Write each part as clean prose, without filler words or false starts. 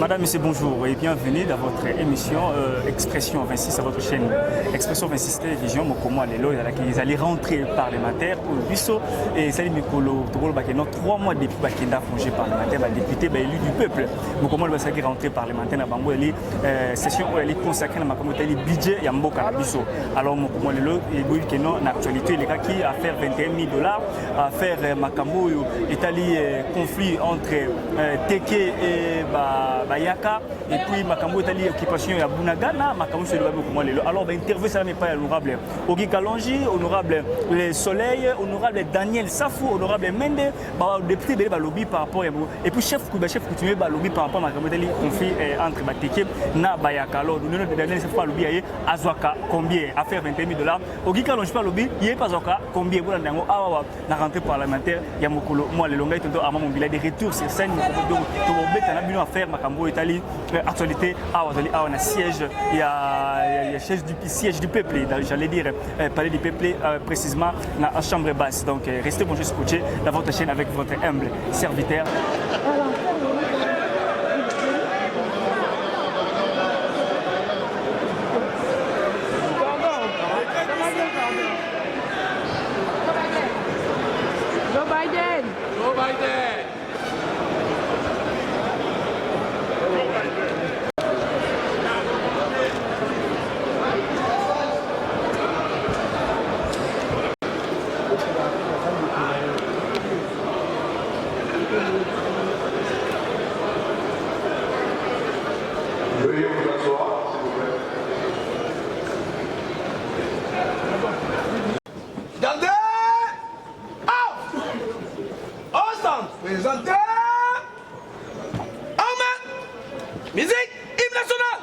Madame, Monsieur, bonjour et bienvenue dans votre émission Expression 26 à votre chaîne Expression 26 Télévision. Mokomo Alelo, ils allaient rentrer parlementaire au Busso et Salim Mikolo, 3 mois depuis Bakenda, congé parlementaire, député élu du peuple. Mokomo Alelo, c'est rentré parlementaire, Bango, session où elle est consacrée à ma communauté, budget Yamboka Busso. Alors, Mokomo Alelo, il y a une actualité, les gars qui a fait $21 000 à faire Makambo, Italie, conflit entre Teke et Bayaka, et puis Makambo Italie, occupation à Bunagana, Makambo c'est le Mokomo Alelo. Alors, interview, ça n'est pas honorable Ogi Kalonji, honorable Le Soleil, honorable Daniel Safou, honorable Mende, député de lobby par rapport à et puis chef coutumier lobby par rapport à Makambo Italie, conflit entre Teke et Bayaka. Alors, nous avons Daniel Safou lobby à Azwaka, combien à faire $21 000. Ogi Kalonji par lobby, il n'y a pas Azwaka, combien pour la rentrée parlementaire, il y a Mokolo, moi, le Longai, à mon village, des retours sur scène, donc, on a faire Makambo Italie, actualité, on a siège, il y a siège du peuple, j'allais dire, parler du peuple, précisément, dans la chambre basse. Donc, restez bon, juste scotché dans votre chaîne avec votre humble serviteur. Veuillez vous asseoir, s'il vous plaît. Gardez! Ensemble, présentez! En main! Musique, hymne national!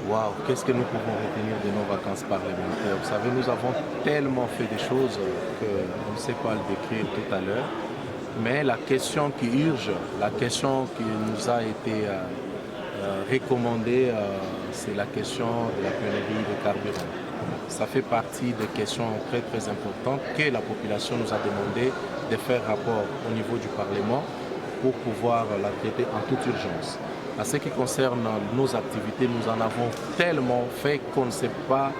Waouh, qu'est-ce que nous pouvons retenir de nos vacances parlementaires? Vous savez, nous avons tellement fait des choses qu'on ne sait pas le décrire tout à l'heure. Mais la question qui urge, la question qui nous a été recommandée, c'est la question de la pénurie de carburant. Ça fait partie des questions très très importantes que la population nous a demandé de faire rapport au niveau du Parlement pour pouvoir la traiter en toute urgence. À ce qui concerne nos activités, nous en avons tellement fait qu'on ne sait pas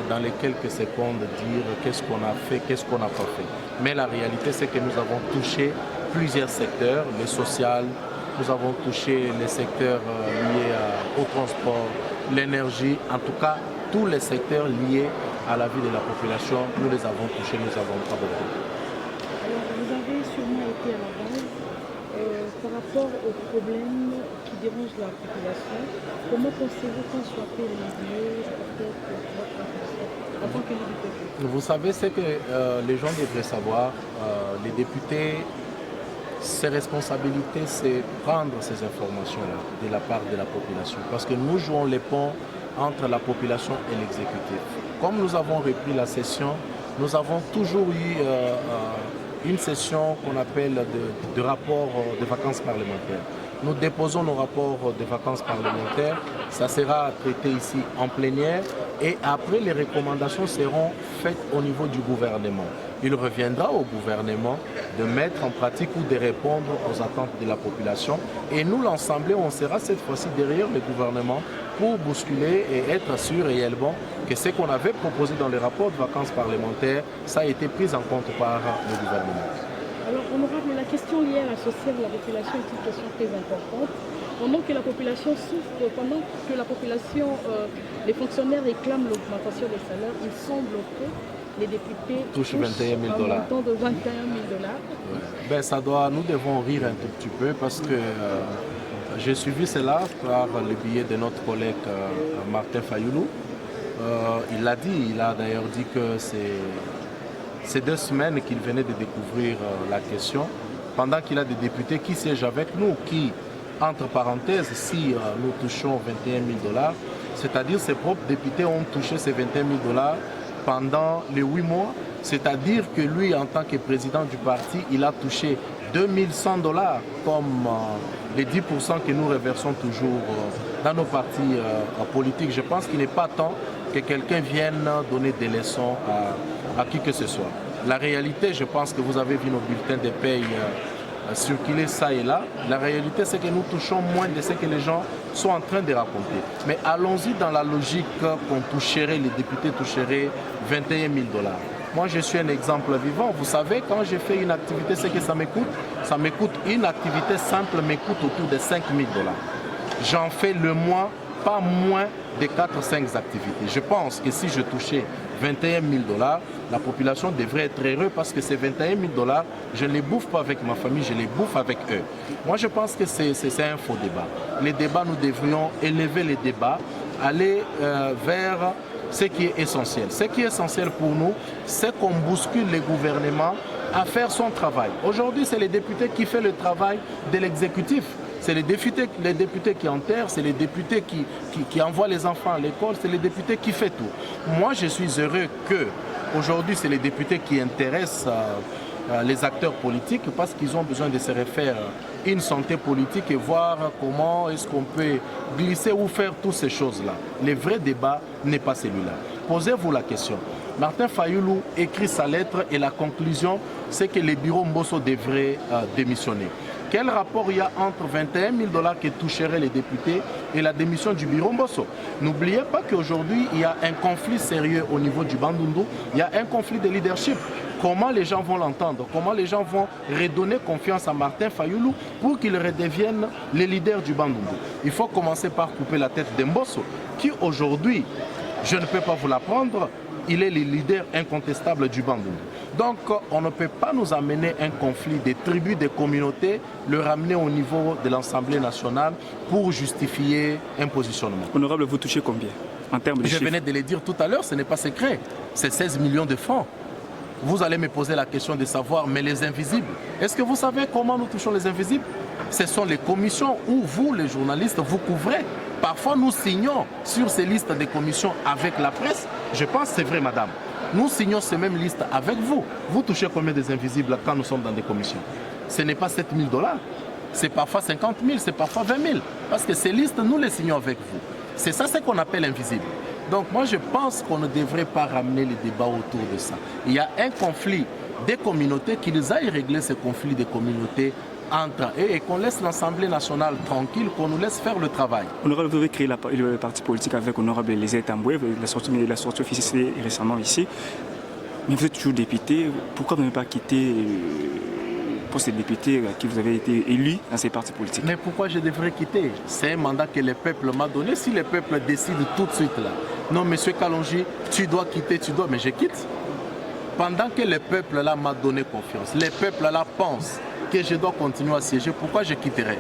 dans les quelques secondes dire qu'est-ce qu'on a fait, qu'est-ce qu'on n'a pas fait. Mais la réalité, c'est que nous avons touché plusieurs secteurs, le social, nous avons touché les secteurs liés au transport, l'énergie, en tout cas tous les secteurs liés à la vie de la population, nous les avons touchés, nous avons abordés. Alors vous avez sûrement été à la base par rapport aux problèmes qui dérangent la population. Comment pensez-vous qu'on soit fait les en tant que député? Vous savez, c'est que les gens devraient savoir, les députés, ses responsabilités, c'est prendre ces informations-là de la part de la population. Parce que nous jouons les ponts entre la population et l'exécutif. Comme nous avons repris la session, nous avons toujours eu une session qu'on appelle de rapport de vacances parlementaires. Nous déposons nos rapports de vacances parlementaires, ça sera traité ici en plénière et après les recommandations seront faites au niveau du gouvernement. Il reviendra au gouvernement de mettre en pratique ou de répondre aux attentes de la population et nous l'Assemblée, on sera cette fois-ci derrière le gouvernement pour bousculer et être sûr réellement que ce qu'on avait proposé dans les rapports de vacances parlementaires, ça a été pris en compte par le gouvernement. Alors, honorable, la question liée à la sociale de la population est une question très importante. Pendant que la population souffre, pendant que la population, les fonctionnaires réclament l'augmentation des salaires, il semble que les députés touchent 21 000 $. Un montant de 21 000 $. Ouais. Ben, nous devons rire un tout petit peu parce que j'ai suivi cela par le biais de notre collègue Martin Fayoulou. Il l'a dit, il a d'ailleurs dit que c'est 2 semaines qu'il venait de découvrir la question, pendant qu'il a des députés qui siègent avec nous, qui, entre parenthèses, si nous touchons 21 000 $, c'est-à-dire ses propres députés ont touché ces 21 000 $ pendant les 8 mois, c'est-à-dire que lui, en tant que président du parti, il a touché 2100 $, comme les 10% que nous reversons toujours dans nos partis politiques. Je pense qu'il n'est pas temps que quelqu'un vienne donner des leçons à qui que ce soit. La réalité, je pense que vous avez vu nos bulletins de paye circuler ça et là. La réalité, c'est que nous touchons moins de ce que les gens sont en train de raconter. Mais allons-y dans la logique qu'on toucherait, les députés toucheraient 21 000 $. Moi, je suis un exemple vivant. Vous savez, quand je fais une activité, c'est que ça m'écoute une activité simple, m'écoute autour de 5 000 $. J'en fais le mois, pas moins de 4-5 activités. Je pense que si je touchais 21 000 $, la population devrait être heureuse parce que ces 21 000 $, je ne les bouffe pas avec ma famille, je les bouffe avec eux. Moi, je pense que c'est un faux débat. Les débats, nous devrions élever les débats, aller vers ce qui est essentiel. Ce qui est essentiel pour nous, c'est qu'on bouscule les gouvernements à faire son travail. Aujourd'hui, c'est les députés qui font le travail de l'exécutif. C'est les députés qui enterrent, c'est les députés qui envoient les enfants à l'école, c'est les députés qui font tout. Moi, je suis heureux que aujourd'hui, c'est les députés qui intéressent les acteurs politiques parce qu'ils ont besoin de se refaire une santé politique et voir comment est-ce qu'on peut glisser ou faire toutes ces choses-là. Le vrai débat n'est pas celui-là. Posez-vous la question. Martin Fayoulou écrit sa lettre et la conclusion, c'est que les bureaux Mbosso devraient démissionner. Quel rapport il y a entre 21 000 $ que toucheraient les députés et la démission du bureau Mbosso? N'oubliez pas qu'aujourd'hui, il y a un conflit sérieux au niveau du Bandundu, il y a un conflit de leadership. Comment les gens vont l'entendre? Comment les gens vont redonner confiance à Martin Fayoulou pour qu'il redevienne le leader du Bandundu? Il faut commencer par couper la tête de Mbosso, qui aujourd'hui, je ne peux pas vous l'apprendre, il est le leader incontestable du Bandundu. Donc, on ne peut pas nous amener un conflit des tribus, des communautés, le ramener au niveau de l'Assemblée nationale pour justifier un positionnement. Honorable, vous touchez combien en termes de chiffres? Je venais de le dire tout à l'heure, ce n'est pas secret. C'est 16 millions de francs. Vous allez me poser la question de savoir, mais les invisibles, est-ce que vous savez comment nous touchons les invisibles? Ce sont les commissions où vous, les journalistes, vous couvrez. Parfois, nous signons sur ces listes de commissions avec la presse. Je pense que c'est vrai, madame. Nous signons ces mêmes listes avec vous. Vous touchez combien des invisibles quand nous sommes dans des commissions? Ce n'est pas 7 000 $. C'est parfois 50 000, c'est parfois 20 000. Parce que ces listes, nous les signons avec vous. C'est ça ce qu'on appelle invisible. Donc moi, je pense qu'on ne devrait pas ramener les débats autour de ça. Il y a un conflit des communautés, qu'ils aillent régler ce conflit des communautés entre eux et qu'on laisse l'Assemblée nationale tranquille, qu'on nous laisse faire le travail. Honorable, vous avez créé le parti politique avec Honorable Elisée Tamboué, la sortie officielle récemment ici. Mais vous êtes toujours député. Pourquoi vous n'avez pas quitté le poste de député à qui vous avez été élu dans ces partis politiques? Mais pourquoi je devrais quitter? C'est un mandat que le peuple m'a donné. Si le peuple décide tout de suite là, non, monsieur Kalonji, tu dois quitter, tu dois, mais je quitte. Pendant que le peuple là m'a donné confiance, le peuple là pense que je dois continuer à siéger, pourquoi je quitterai?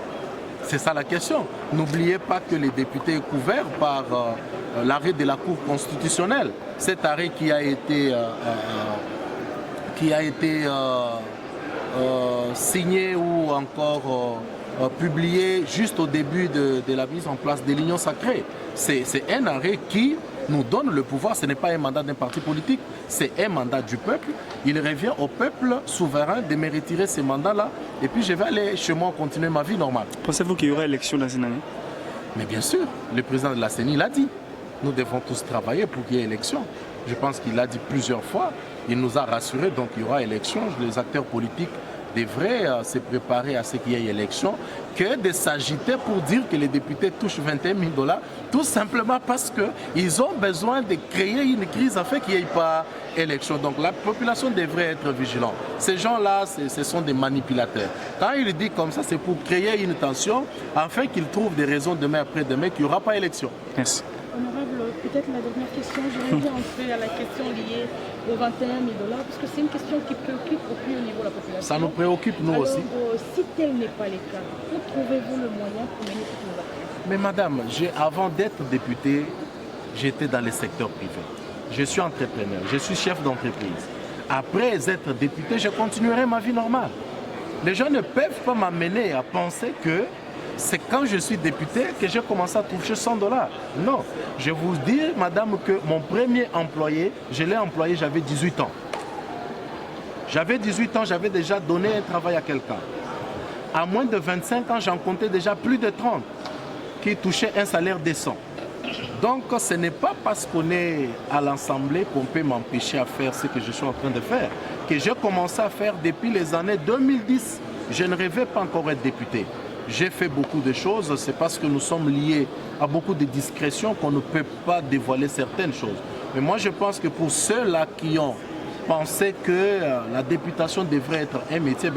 C'est ça la question. N'oubliez pas que les députés est couvert par l'arrêt de la Cour constitutionnelle. Cet arrêt qui a été signé ou encore publié juste au début de la mise en place de l'Union sacrée. C'est un arrêt qui nous donne le pouvoir. Ce n'est pas un mandat d'un parti politique, c'est un mandat du peuple. Il revient au peuple souverain de me retirer ces mandats-là. Et puis je vais aller chez moi continuer ma vie normale. Pensez-vous qu'il y aura élection dans une année? Mais bien sûr, le président de la CENI l'a dit. Nous devons tous travailler pour qu'il y ait élection. Je pense qu'il l'a dit plusieurs fois. Il nous a rassurés, donc il y aura élection. Les acteurs politiques devraient se préparer à ce qu'il y ait élection, que de s'agiter pour dire que les députés touchent 21 000 $, tout simplement parce qu'ils ont besoin de créer une crise afin qu'il n'y ait pas élection. Donc la population devrait être vigilante. Ces gens-là, ce sont des manipulateurs. Quand il dit comme ça, c'est pour créer une tension afin qu'ils trouvent des raisons demain après-demain qu'il n'y aura pas élection. Merci. Honorable, peut-être la dernière question, je vais entrer à la question liée aux 21 000 $, parce que c'est une question qui préoccupe au plus haut niveau la population. Ça nous préoccupe, nous aussi. Si tel n'est pas le cas, où trouvez-vous le moyen pour mener toutes nos actions? Mais madame, avant d'être député, j'étais dans le secteur privé. Je suis entrepreneur, je suis chef d'entreprise. Après être député, je continuerai ma vie normale. Les gens ne peuvent pas m'amener à penser que c'est quand je suis député que j'ai commencé à toucher 100 $. Non, je vous dis, madame, que mon premier employé, je l'ai employé, j'avais 18 ans. J'avais 18 ans, j'avais déjà donné un travail à quelqu'un. À moins de 25 ans, j'en comptais déjà plus de 30 qui touchaient un salaire décent. Donc, ce n'est pas parce qu'on est à l'Assemblée qu'on peut m'empêcher à faire ce que je suis en train de faire, que j'ai commencé à faire depuis les années 2010. Je ne rêvais pas encore être député. J'ai fait beaucoup de choses, c'est parce que nous sommes liés à beaucoup de discrétions qu'on ne peut pas dévoiler certaines choses. Mais moi, je pense que pour ceux-là qui ont pensé que la députation devrait être un métier,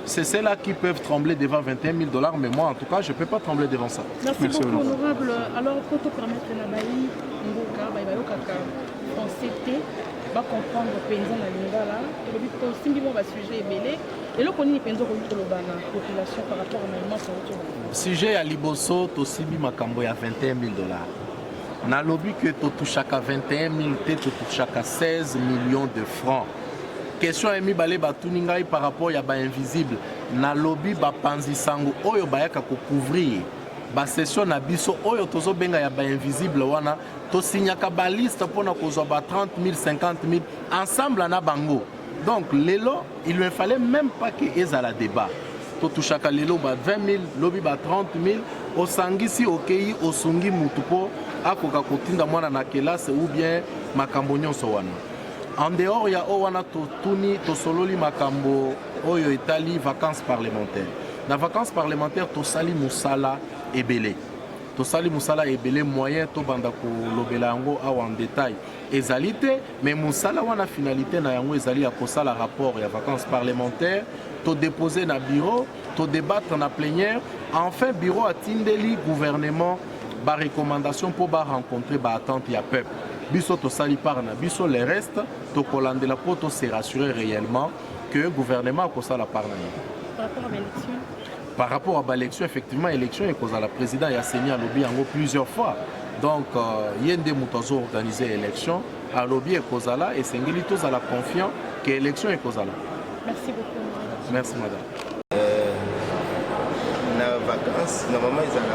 c'est ceux-là qui peuvent trembler devant 21 000 $, mais moi, en tout cas, je ne peux pas trembler devant ça. Merci beaucoup, honorable. Alors, pour te permettre, Nabaï, Mboka, va comprendre le paysan à l'Ingala, et le but de sujet est mêlé. Et là, on est paysan de la population par rapport à l'aliment sur le sujet à Liboso, Tosibi Makambo, il y a 21 000 $. Na lobby que tu touches à 21 000, tu touches à 16 millions de francs. Question emi balé batuningai par rapport à ba invisible. Na lobby ba panzi sango oyo bayaka ko couvrir. Ba session na biso oyo tozo benga ya ba invisible wana to signaka ba liste pona kozwa ba 30 000, 50 000 ensemble na bango. Donc lelo, il ne fallait même pas que ezala débat. To touchaka lelo ba 20 000, lobby ba 30 000, osangisi okei osungi mutupo akoka kotinda mwana na kelase ou bien makambo nyonso wana. En dehors, il y a Owana Totuni, Tosololi Makambo, Oyo Etali, vacances parlementaires. Dans les vacances parlementaires, Tosali Moussala et Belé. Tosali Moussala et Belé, moyen, Tobandako, Lobelango, en détail. Ezalité, mais Moussala, on a finalité, na yango ezali à Kosala rapport et à vacances parlementaires, to déposer na bureau, to débattre na plénière. Enfin, bureau à Tindeli, gouvernement, ba recommandation pour ba rencontrer ba attente ya peuple. Biso to sali par na biso les restes to kolande la poto se rassurer réellement que le gouvernement a ça la par na. Par rapport à l'élection. Par rapport à l'élection, effectivement, l'élection est cause à la président et a saigné à lobby en plusieurs fois. Donc yende mutozo organiser l'élection à lobby et cause à la et sengeli tous à la confiance que l'élection est cause à la. Merci beaucoup. Merci madame. Na vacances, normalement ils ont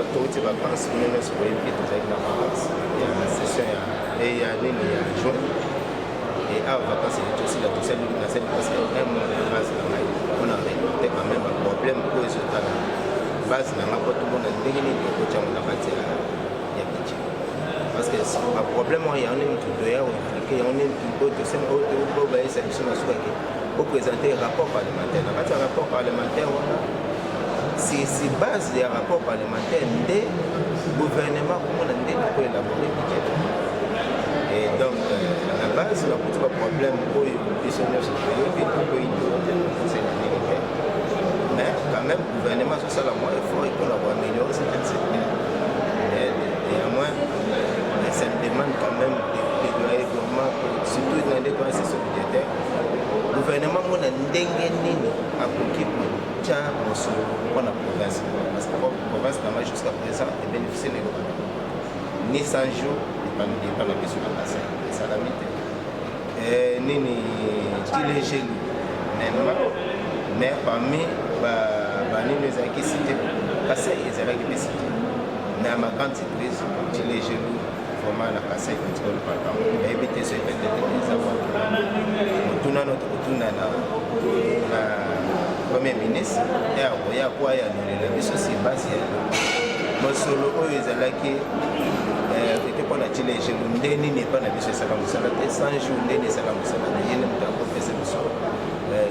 autorité vacances, mais nous sommes invités avec la vacances. Il y a une session et il y a une juin. Et à vacances, il y a aussi la touche parce qu'un mois de base, on a récolté quand même un problème pour les autres. Base, tout le monde a dit que nous parce que le problème, il y a un dossier, il y a un dossier, pour présenter un rapport parlementaire. Dans le rapport parlementaire, c'est base des rapports parlementaires des gouvernements comment on a élaboré le budget. Et donc, à la base, il y a un problème pour les gestionnaires supérieurs et pour les militaires. Mais quand même, le gouvernement, c'est ça, il faut améliorer cette secteur. Et à moins, ça demande quand même des gouvernements, surtout dans les dépenses budgétaires. Le gouvernement, on a déngéné à l'occupement. Pour la province. Parce que la province n'a jusqu'à présent bénéficié des gouvernements. Ni 100 jours, il n'y a pas la question de la scène. C'est la mité. Ni les gélis. Mais parmi les qui cités, parce qu'ils avaient des cités. Mais à ma grande surprise, les gélis, comment la Kasai contrôle par exemple. Et éviter ce fait de savoir. Tout na Premier ministre, et à quoi il y a la mission, c'est base. Moi, solo, ils allaient qui était pour la Chile, je n'est pas la mission Salam Salat, et 100 jours, n'est Salam Salat, il y a une professeur de son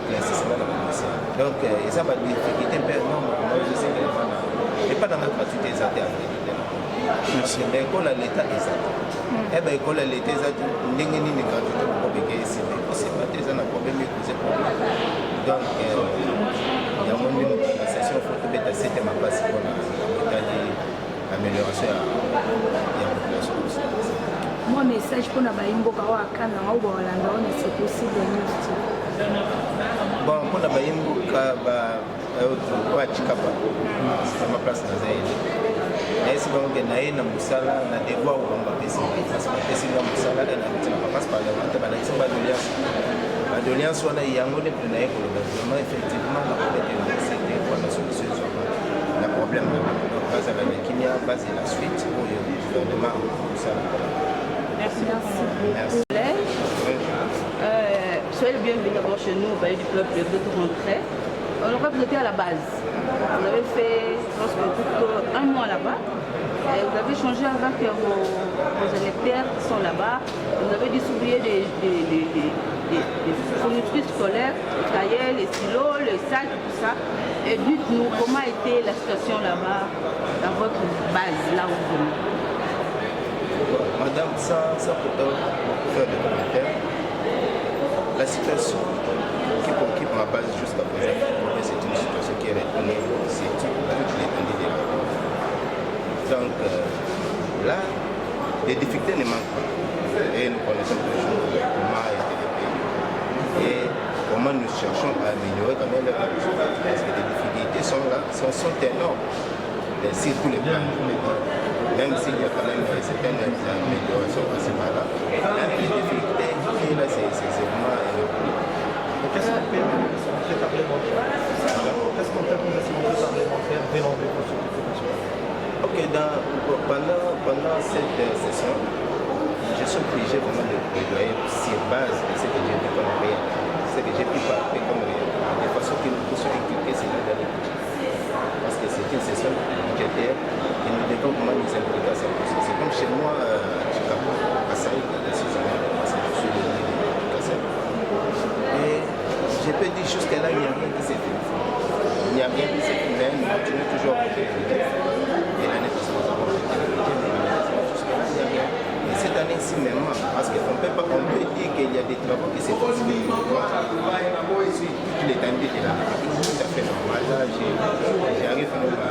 classissement dans la mission. Donc, ça va dire qu'il était énorme, moi je sais que et pas dans la gratuité des athées à merci. Mais l'école à l'État est ça. Et bien, l'école à l'État est ça. N'est pas une gratuité pour payer ici. C'est pas des ans à problème, mais c'est problème. Donc, il y a un moment où la session faut que tu aies ma place pour l'amélioration de la population. Moi, message pour la Baïmbo Kawakana, c'est possible. Bon, pour la Baïmbo Kawakana, c'est ma place dans Zaïd. Et si on a une moussala, on a des voix où on va passer. Parce que si on a une moussala, on passe par le ventre, on a une adolescence. L'adolescence, on a eu un modèle de naïf pour le gouvernement. Effectivement, la problème de c'était pour la solution. Le problème de la Kenya, base la suite pour le gouvernement. Merci. Merci. Soyez le bienvenu d'abord chez nous au Palais du Peuple de votre rentrée. On aurait vous été à la base. Vous avez fait, je pense, un mois là-bas. Vous avez changé avec vos électeurs qui sont là-bas. Vous avez distribué des fournitures scolaires, les cahiers, les stylos, les sacs, tout ça. Et dites-nous comment était la situation là-bas, dans votre base, là où vous venez. Madame, sans pourtant faire de commentaires, la situation qui occupe ma base jusqu'à présent, c'est une situation qui est reconnue, c'est toute l'étendue de la vie. Donc là, les difficultés ne manquent pas. Et nous connaissons toujours comment a été le pays. Et comment nous cherchons à améliorer quand même la vie. Parce que les difficultés sont là, sont énormes. Sur tous les plans. Même s'il y a quand même certaines améliorations passées par là, les difficultés, là, c'est vraiment énorme. Qu'est-ce qu'on fait pour la santé parlementaire? Qu'est-ce qu'on fait pour la santé parlementaire dénombrée pour cette population? Ok, pendant cette session, je suis obligé vraiment de plaidoyer sur base de ce que j'ai vu comme réalité, ce que j'ai pu parler comme réalité, de façon que nous puissions inculquer cela dans les budgets. Parce que c'est une session budgétaire et nous devons vraiment nous impliquer à 100%. C'est comme chez moi, à Chicago, à Saïd, à 6 ans, parce que je suis le ministre de l'éducation. Et je peux dire jusqu'à là, il n'y a rien qui s'est fait. Il n'y a rien qui s'est fait, mais nous continuons toujours à voter le budget. Et l'année passée, nous avons voté le budget, mais jusqu'à là, il n'y a rien. Et cette année-ci, même, parce qu'on peut dire qu'il y a des travaux qui se font sur toute l'étendue de la vie. C'est tout à fait normal. Là, j'arrive même à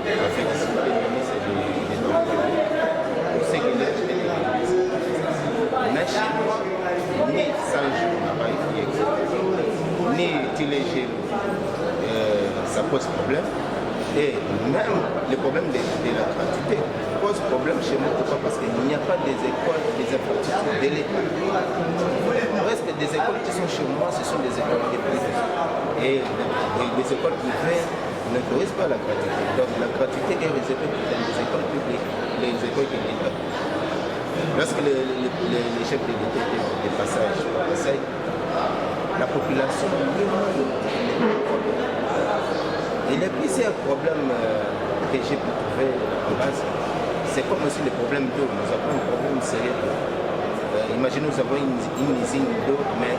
féliciter le ministre des Droits pour ce qu'il a acheté de l'église. Mais chez moi, ni 100 jours n'a pas été exécuté, ni utiliser ça pose problème. Et même le problème de la gratuité pose problème chez moi. Pourquoi? Parce qu'il n'y a pas des écoles, des infrastructures de l'État. Presque des écoles qui sont chez moi, ce sont des écoles privées. Et les écoles privées n'autorisent pas la gratuité. Donc la gratuité est réservée pour les écoles publiques, les écoles de l'État. Lorsque les chefs de l'État étaient de passage au Conseil, la population il y a plusieurs problèmes que j'ai pu trouver en base. C'est comme aussi le problème d'eau. Nous avons un problème sérieux d'eau. Imaginez, nous avons une usine d'eau, mais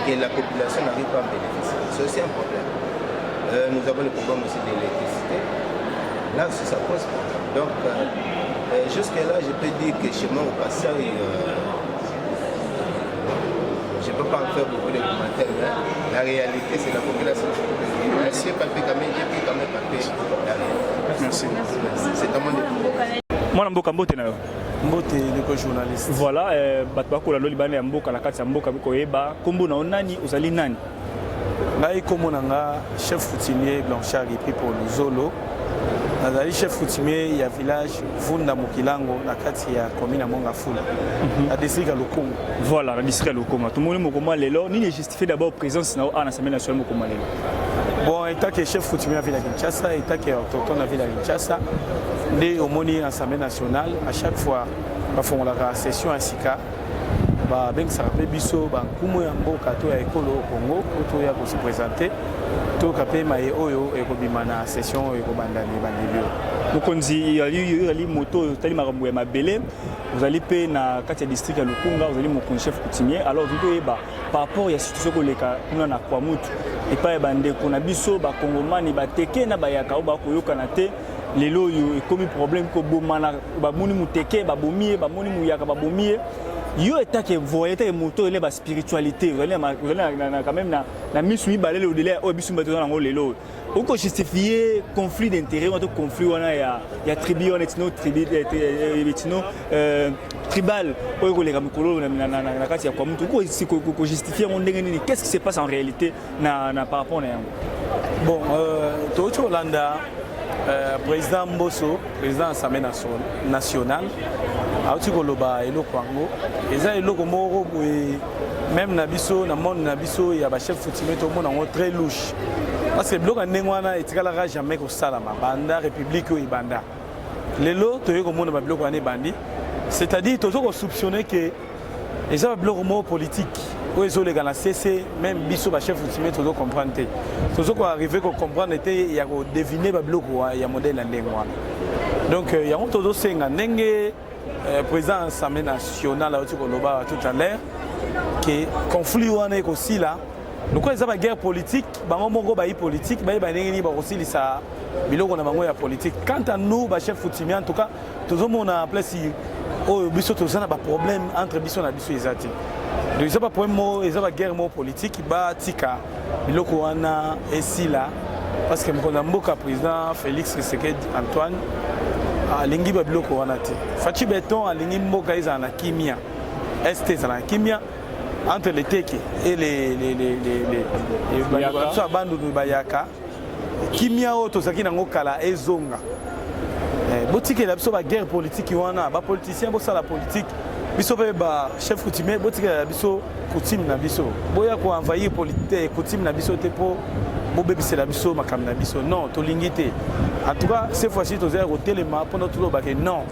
que la population n'arrive pas à en bénéficier. C'est aussi un problème. Nous avons le problème aussi de l'électricité. Là aussi, ça pose problème. Donc, jusque-là, je peux dire que chez moi, au passage, je ne peux pas en faire beaucoup de commentaires, mais la réalité, c'est la population. Merci, Papi Kamé, j'ai pu quand même Papi. Merci. C'est un monde de Moi, Mboka Mbote na yo. Mbote ndeko journaliste. Voilà, bato bakola loli bana ya mboka na kati ya mboka biko yeba kombo na onani ozali nani? Ngai kombo nanga chef coutumier Blanchard Pipo Luzolo. Nazali chef coutumier ya village Vunda Mokilango na kati ya commune Monga Fula. La district ya Lukongo. Voilà, la district ya Lukongo. Tout le monde mokoma lelo, nini justifie d'abord présence na à l'Assemblée nationale mokoma lelo. Bon, état que chef coutumier à ville de Kinshasa, état que autochtone à ville de Kinshasa, dès au moni Assemblée nationale, à chaque fois bafongolaka session ya sika babengisaka mpe biso bankumu ya mboka to ya ekolo Congo oyo ya kosi présente toyoka mpe maye oyo ekobima na session oyo ekobanda ebandeli oyo mokonzi yali moto oyo tali makambo ya mabele ozali mpe na kati ya district ya Lukunga ozali mokonzi chef coutumier alors toyeba par rapport ya situation koleka kuna na Kwamutu epai ya bandeko na biso bakongomani bateke na bayaka oyo bakoyokana te lelo oyo ekomi problème kobomana bamoni muteke babomie bamoni muyaka babomie yo etake voye etake moto ele ba spiritualité ozali quand même na misu mibale au-delà oyo biso mbato nango lelo oko justifier conflit d'intérêt ou conflit wana ya tribu wana etino tribal oyo koleka mikolo na kati ya Kwamutu ko justifier ngo ndenge nini qu'est-ce qui se passe en réalité na par rapport na yango bon tocho Hollanda président Mbosso président de l'Assemblée nationale auti koloba eloko yango eza eloko moko boye même na biso na monde na biso ya ba chef coutumier to mona ngo très louche parce que bloka ndenge wana etikalaka jamais kosalama banda république oyo ibanda lelo toye komona ba biloko wana ebandi c'est-à-dire tozo soupçonner que eza ba biloko moko politique oyo ezoleka na CC même biso ba chef coutumier tozo comprendre te tozo ko arriver ko comprendre te ya ko deviner ba biloko ya modèle na ndenge wana donc yango tozo senga ndenge président de l'Assemblée nationale tout à l'heure que conflit wana aussi là donc ils ont une guerre politique bango moko ba politique ba ndenge ba aussi lisa biloko na bango ya politique quant à nous ba chef coutumier en tout cas tous on a place oh biso tous on a pas problème entre biso na biso ezati donc ils ont pas problème ils ont une guerre politique ba tika biloko wana esi là parce que mon mboka président Félix Tshisekedi Antoine alingi ba biloko wana te faci beton alingi mboka eza na kimia este eza na kimia entre les teke et les bandu bayaka kimia oyo tozalaki nango kala ezonga botikela biso ba guerre politique wana ba politicien bosala politique biso mpe ba chef coutumier botikela biso coutume na biso boya ko envahir politique coutume na biso te po bobebisela biso makambo na biso non tolingi te en tout cas cette fois-ci tozala kotelema mpona tolobake non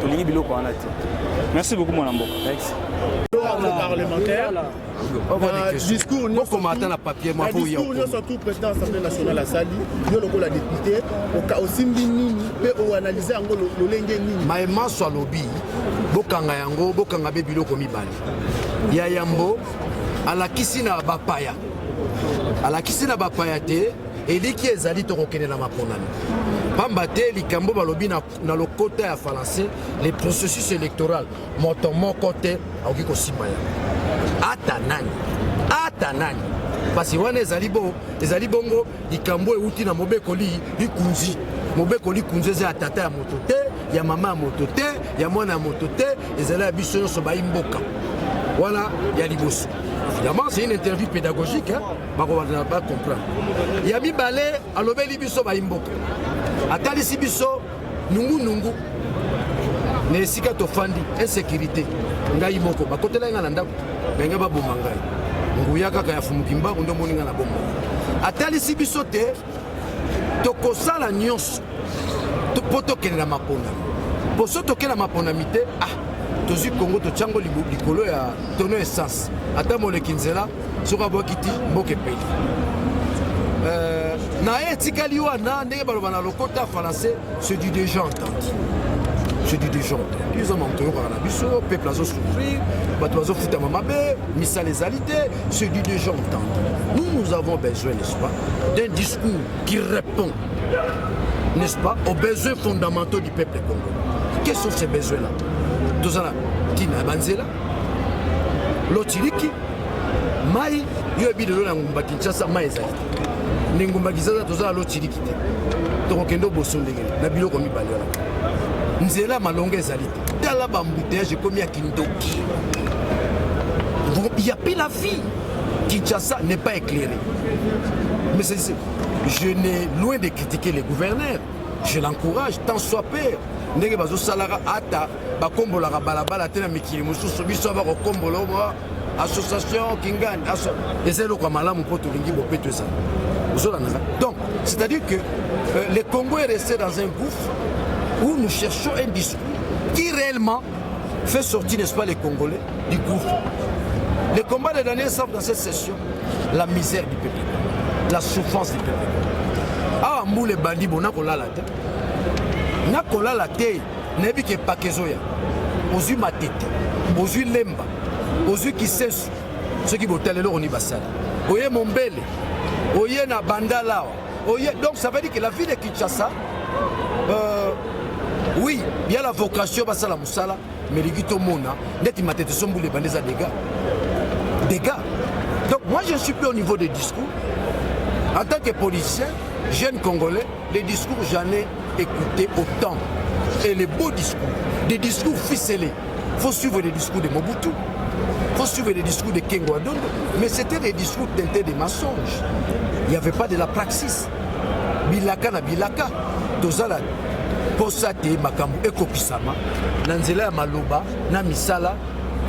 tolingi biloko wana te merci beaucoup mon ambo merci parlementaire discours surtout président de l'Assemblée nationale asali yo lokola député osimbi nini mpe oanalyse yango lolenge nini maemaso alobi bokanga yango bokanga be biloko mibale ya yambo alakisi na bapaya te eliki ezali tokokende na maponami pamba te likambo balobi na lokota ya français les processus électoral moto moko te akoki kosima yango ata nani parce wana ezali bongo likambo euti na mobekoli likunzi eza ya tata ya moto te ya mama ya moto te ya mwana ya moto te ezali ya biso nyonso bayimboka wana ya liboso. Évidemment, c'est une interview pédagogique, hein? Bah, on va pas comprendre. Il y a Mibale, à l'obéli biso baimboka. Atali si biso, nungu. Nesika tofandi, insécurité. Ngai moko, ba kote la ngana ndako, benga ba bomangai. Nguya kaka ya fumukimba, ndo moninga na bomba. Atali si biso te, tokosala nyonso. Poto kene na mapona. Poso tokena mapona mite, tozi Congo to tchango likolo ya tono essence ata moleki nzela soka bokiti mboke peli na etikali wana ndenge baloba na lokota français c'est du déjà entendu ils ont montré par la biso peuple azo souffrir bato azo futa mamabe misa les alités c'est du déjà entendu. Nous avons besoin, n'est-ce pas, d'un discours qui répond, n'est-ce pas, aux besoins fondamentaux du peuple congolais. Quels sont ces besoins-là? Tozala tina banzela lotiriki mai yo bidelo na ngumba Kinshasa mai ezali ne ngumba Kinshasa tozala lotiriki te tokokendo boso ndenge na biloko mibale wana nzela malonga ezali te tala bambouteillage komi ya kindoki. Il n'y a plus la vie. Kinshasa n'est pas éclairé. Mais je n'ai loin de critiquer les gouverneurs. Je l'encourage tant soit peur. Ndenge bazo salara ata bakombola balabala tena mikili mususu biso ba kokombola association kingani ezelo kwa malamu poto lingi bopeto ça. Donc, c'est-à-dire que le Congo est resté dans un gouffre où nous cherchons un discours qui réellement fait sortir, n'est-ce pas, les Congolais du groupe. Les combats des derniers savent dans cette session la misère du peuple, la souffrance du peuple. Ah, mou les bandits, bon, n'a la tête. N'a la tête, n'a vu que Pakezoya. Aux yeux matete, aux yeux lemba, aux yeux qui cessent. Ceux qui vont tellement on y va ça. Oye Mombele, oye na Bandala. Donc ça veut dire que la ville de Kinshasa, oui, il y a la vocation à la Moussala, mais les Guito Mona, net il m'a tête son boule les bandits à dégâts. Donc moi je suis plus au niveau des discours. En tant que policier, jeune Congolais, les discours j'en ai écouté autant. Et les beaux discours, des discours ficelés. Il faut suivre les discours de Mobutu, il faut suivre les discours de Kengo Adondo, mais c'était des discours teintés de mensonges. Il n'y avait pas de la praxis. Bilaka na bilaka, tozala posate makambo ekopisama, nanzela ya maloba, na misala,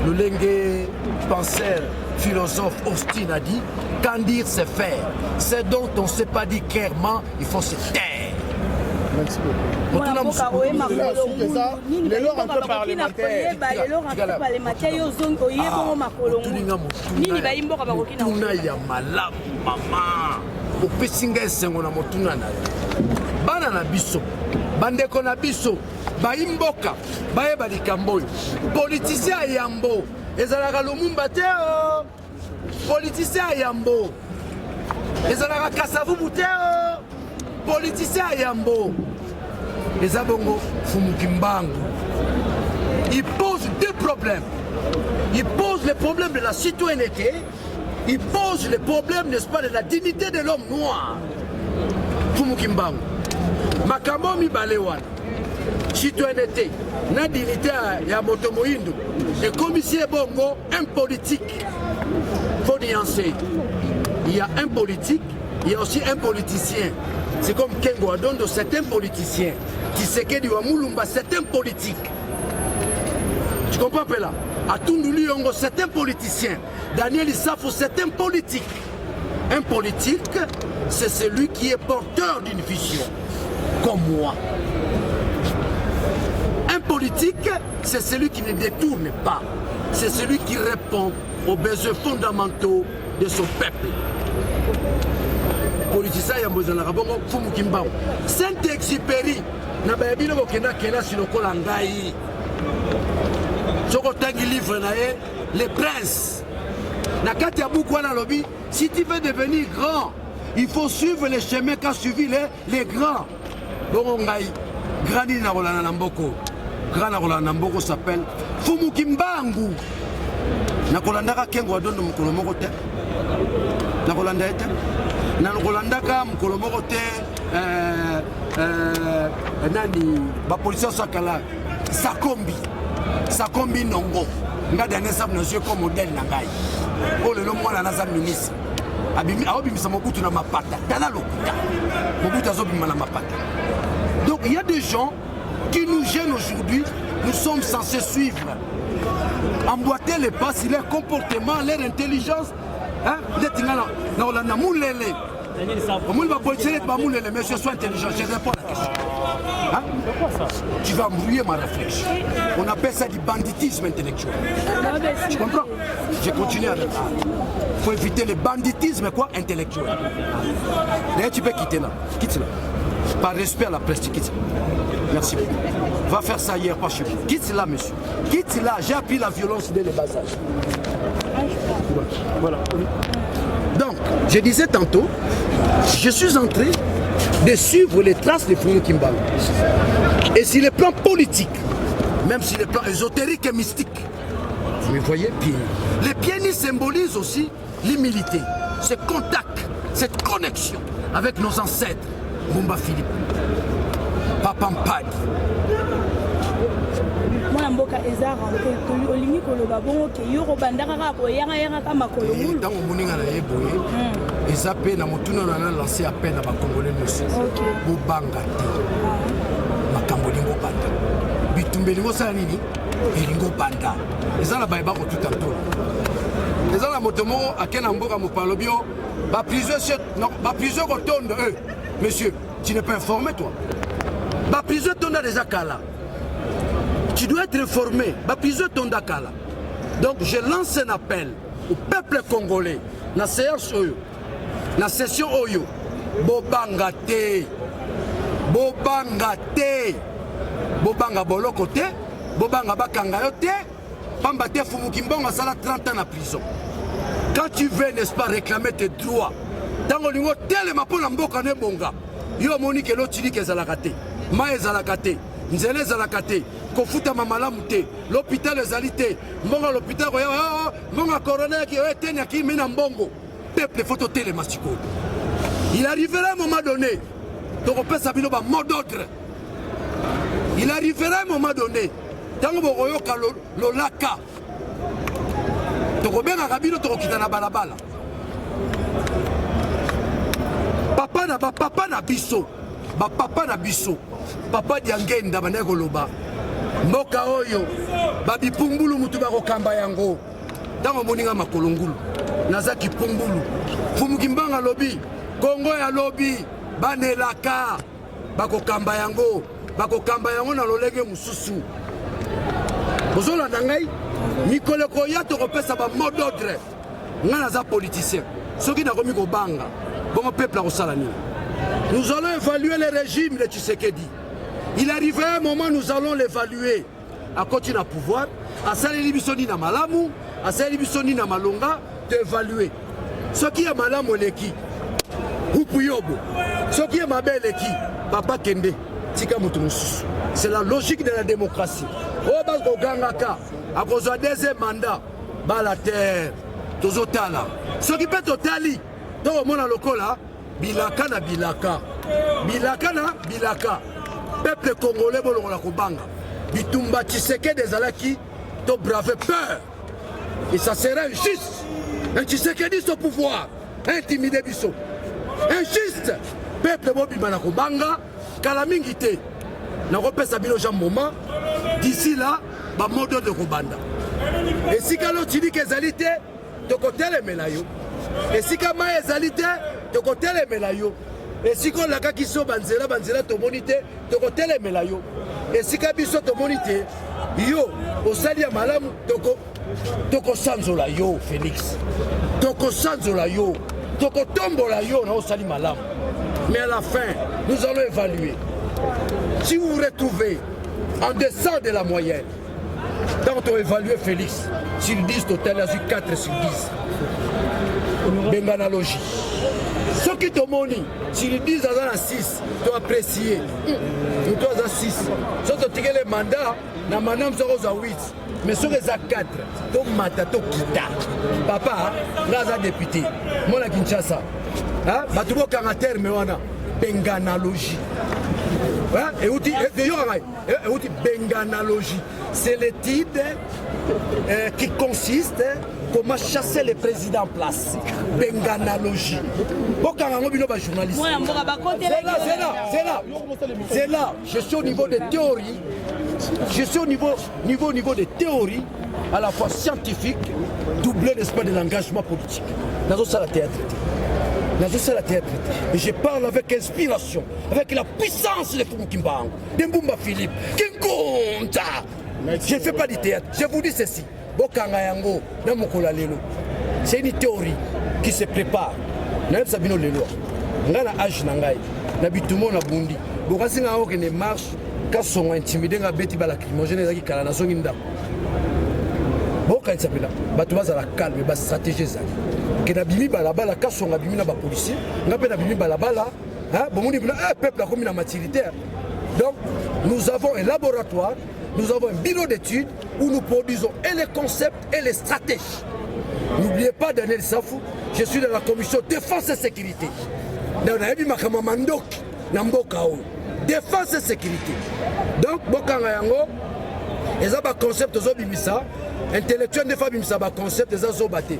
lolenge penseur, philosophe Austin a dit, qu'en dire c'est faire. C'est dont on ne s'est pas dit clairement, il faut se taire. opesinga esengo na motuna na bana na biso bandeko na biso bayimboka bayeba likambo oyo politicien ya yambo ezalaka lumumba te politicien ya yambo ezalaka kasavubu te politicien ya yambo eza bongo Fumuki Mbangu. Il pose deux problèmes. Il pose le problème de la citoyenneté. Il pose le problème, n'est-ce pas, de la dignité de l'homme noir. Fumuki Mbangu. Makambo mibale wana. Citoyenneté, na dignité ya moto moyindo. Et commissaire bongo, un politique. Faut nuancer. Il y a un politique, il y a aussi un politicien. C'est comme Kengo Adondo, c'est un politicien. Tshisekedi wa Mulumba, c'est un politique. Tu comprends pas là? Atunduli Yongo, c'est un politicien. Daniel Issafou, c'est un politique. Un politique, c'est celui qui est porteur d'une vision, comme moi. Un politique, c'est celui qui ne détourne pas. C'est celui qui répond aux besoins fondamentaux de son peuple. Politicien Yambozana Bongo, Fumuki Mbangu. Saint-Exupéry, na bayabino bokenda kena silokola ngai. Soko tangi livre na ye, les princes. Na kati ya buku wana lobi, si tu veux devenir grand, il faut suivre les chemins qu'a suivi les grands. Bongo ngai, grandi na rolana na mboko. Grand na rolana na mboko s'appelle Fumuki Mbangu. Na kolandaka Kengo Adondo mukolo moko te. Na kolanda ete. Na kolandaka mukolo moko te. Nani ba police sakala Sakombi Nongo nga dernier sab na jeu comme modèle na ngai o le mwana na za ministre abimi aobimisa Mobutu na mapata tala lokuta Mobutu azobima na mapata. Donc il y a des gens qui nous gênent aujourd'hui. Nous sommes censés suivre, emboîter les pas sur leur comportement, leur intelligence. Hein? Mais je suis intelligent, je réponds à la question. Hein? Tu vas brouiller ma réflexion. On appelle ça du banditisme intellectuel. Tu comprends? Je continue avec ça. Il faut éviter le banditisme quoi? Intellectuel. D'ailleurs, tu peux quitter là. Quitte là. Par respect à la presse, tu quittes. Merci beaucoup. Va faire ça hier, pas chez vous. Quitte là, monsieur. Quitte là. J'ai appris la violence dès le bas âge. Voilà. Donc, je disais tantôt, je suis en train de suivre les traces de Fumuki Mbangu. Et sur le plan politique, même sur le plan ésotérique et mystique, vous me voyez, pieds. Les pieds symbolisent aussi l'humilité, ce contact, cette connexion avec nos ancêtres. Mumba Philippe, Papa Mpadi. Mwana mboka eza rentré olingi koloba bongo ke yoro bandaka ka yanga ka makolo mulu ntango moninga na ye boye eza pe na motuna na lancé appel na bakongolais nyonso bobanga te makambo lingo banda bitumbe lingo sala nini elingo banda eza na bayeba kotuta ntola eza na moto moko ake na mboka mopalobi o bapriseur kotonda monsieur tu n'es pas informé toi bapriseur tonda déjà kala. Tu dois être informé. Baprisé ton Dakala. Donc je lance un appel au peuple congolais. La séance Oyo. La session Oyo. Bobanga te. Bobanga te. Bobanga boloko te. Bobanga bakanga yo te. Pamba te Fumukimbonga sala 30 ans en prison. Quand tu veux, n'est-ce pas, réclamer tes droits, tango lingo telema pona mboka ne bonga. Yo moni ke lotili ke zalakate. Ma ezalakate. Nzele ezalakate. Kofuta mamalamu te. L'hôpital ezalité. Mbonga l'hôpital koya mbonga coroner ki etenya ki mina mbongo. Peuple photo telema siko. Il arrivera un moment donné. Donc on peut s'abino ba mot d'ordre. Il arrivera un moment donné. Tango bokoyoka lolaka. Tokobenga kabino tokokita na balabala. Papa na biso. Papa na biso. Papa diangenda baneko loba. Mboka oyo babi pumbulu mutu bakokamba yango. Tango moninga makolongulu. Nazaki pumbulu. Fumukimbanga lobi. Kongo ya lobi. Banelaka. Bakokamba yango. Bakokamba yango na lolenge mususu. Bozola nangai. Mikolo koya tokopesa ba mot d'ordre. Nga naza politicien. Soki na komi ko banga. Bon peuple a kosala nini. Nous allons évaluer le régime de Tshisekedi. Il arrivera un moment nous allons l'évaluer. À continuer à pouvoir, à saleli bisoni na malamu, à saleli bisoni na malonga, d'évaluer. Ce qui est malamu leki. Hupuyobo. Ce qui est mabel leki. Papa Kende. Tika mutumus. C'est la logique de la démocratie. Obas Gangaka. À cause du deuxième mandat, la terre, Tozotala. Ce qui peut totali, dans le monde local, Bilaka na Bilaka. Bilaka na Bilaka. Peuple congolais, bon, on a Kobanga. Bitumba Tshisekedi des Alaki, to brave peur. Et ça serait injuste. Un Tshisekedi au pouvoir, intimider Bisso. Injuste. Peuple Bobimana Kobanga, Kalamingite. N'a pas sabino moment. D'ici là, ba mode de Kobanda. Et si quand tu dis que zalité, de côté les mélayo. Et si quand ma zalité, de côté les mélayo. Et si quand la qui sont banzela to monité, de côté les mélayo. Et si quand biso to monité, yo, au salia malam, toko sanzola yo, Félix. Toko sanzola yo, toko tombola yo, na au sali malam. Mais à la fin, nous allons évaluer. Si vous vous retrouvez en dessous de la moyenne, quand on évalue Félix, sur 10 total, il y a 4 sur 10. Benganalogie. Ceux qui te monient, sur 10, il y a 6, tu as apprécié. Tu as 6. Si tu as les mandats, tu as 8. Mais sur les 4, tu as mata, tu as papa, là, tu as député. Moi, je suis Kinshasa. Tu as caractère, mais on a benganalogie. Et où dit benganalogie. C'est l'étude qui consiste comment chasser les présidents en place. Benganalogie. C'est là. Je suis au niveau des théories. Je suis au niveau des théories, à la fois scientifiques, doublé n'est-ce pas de l'engagement politique. Dans ça la théâtre. Et je parle avec inspiration, avec la puissance de Fumukimbang, de Mbumba Philippe, Kinkonta. Je ne fais pas du théâtre. Je vous dis ceci. C'est une théorie qui se prépare. Je Sabino Lelo. Ngana âge nangai. Nabitumo na bundi. Bokasi nga oke ne marche ka songa intimidé nga beti ba lacrymogène ezaki kala na songi ndako. Boka itsapela. Batu bazala calme ba stratégie ezali. Que nabimi balabala ka songa bimi na ba policier. Nga pe nabimi balabala. Hein, bon peuple a commis la maturité. Donc nous avons un laboratoire. Nous avons un bureau d'études où nous produisons et les concepts et les stratégies. N'oubliez pas Daniel Safou, je suis dans la commission défense et sécurité. Défense et sécurité. Donc, les concepts de Zobimisa, intellectuels de Fabimisa, concept de Zobate.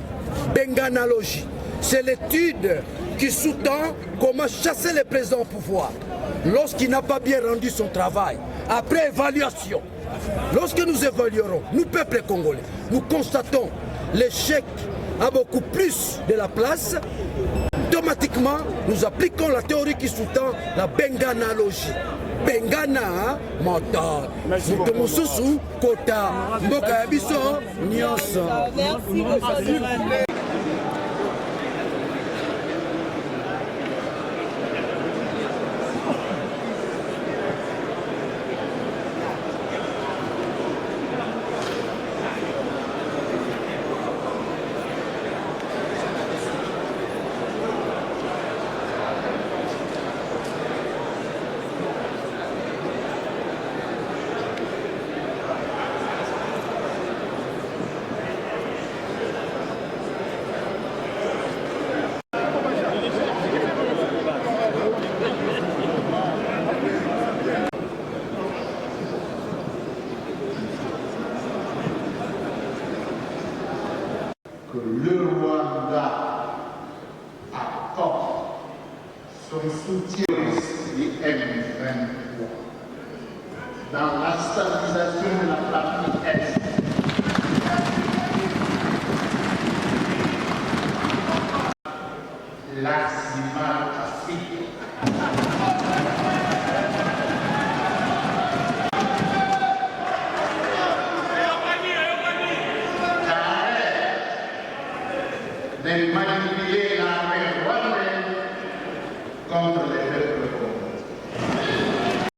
Benganalogie, c'est l'étude qui sous-tend comment chasser les présidents au pouvoir lorsqu'il n'a pas bien rendu son travail. Après évaluation, lorsque nous évaluerons, nous, peuple congolais, nous constatons l'échec à beaucoup plus de la place, automatiquement, nous appliquons la théorie qui sous-tend la benganalogie. bengana moto moto mosusu kota mboka ya biso nyonso. Que le Rwanda apporte son soutien du M23 dans la stabilisation de la partie Est. L'aximal Afrique. Del